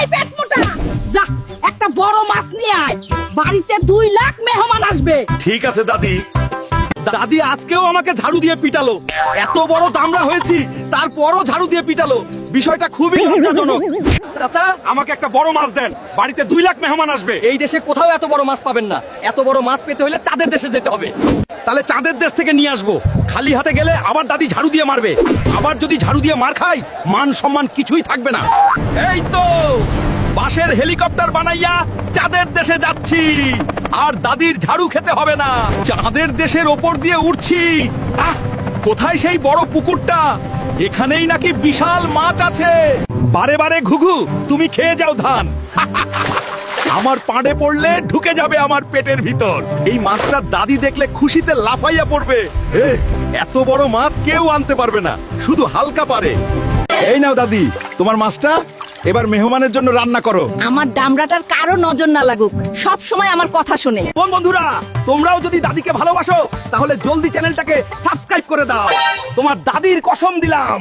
এই পেট মোটা, যা একটা বড় মাছ নিয়ে আয়, বাড়িতে 2 লাখ মেহমান আসবে। ঠিক আছে দাদি। দাদি আজকেও আমাকে ঝাড়ু দিয়ে পিটালো। এত বড় দামড়া হয়েছি, তারপরও ঝাড়ু দিয়ে পিটালো। বিষয়টা খুবই লজ্জাজনক। চাচা, আমাকে একটা বড় মাছ দেন, বাড়িতে 2 লাখ মেহমান আসবে। এই দেশে কোথাও এত বড় মাছ পাবেন না। এত বড় মাছ পেতে হলে চাঁদের দেশে যেতে হবে। তাহলে চাঁদের দেশ থেকে নিয়ে আসবো। খালি হাতে গেলে আবার দাদি ঝাড়ু দিয়ে মারবে। আবার যদি ঝাড়ু দিয়ে মার খাই, মান সম্মান কিছুই থাকবে না। এই তো বাঁশের হেলিকপ্টার বানাইয়া চাঁদের দেশে যাচ্ছি। আর দাদির ঝাড়ু খেতে হবে না, চাঁদের দেশের ওপর দিয়ে উঠছি। আহ, কোথায় সেই বড় পুকুরটা? এখানেই নাকি বিশাল মাছ আছে। বারে বারে ঘুঘু, তুমি খেয়ে যাও ধান। আমার পাড়ে পড়লে ঢুকে যাবে আমার পেটের ভিতর। এই মাছটা দাদি দেখলে খুশিতে লাফাইয়া পড়বে। এত বড় মাছ কেউ আনতে পারবে না, শুধু হালকা পারে। এই নাও দাদি, তোমার মাছটা। এবার মেহমানের জন্য রান্না করো। আমার দামড়াটার কারো নজর না লাগুক, সব সময় আমার কথা শুনে। কোন বন্ধুরা, তোমরাও যদি দাদিকে ভালোবাসো তাহলে জলদি চ্যানেলটাকে সাবস্ক্রাইব করে দাও। তোমার দাদির কসম দিলাম।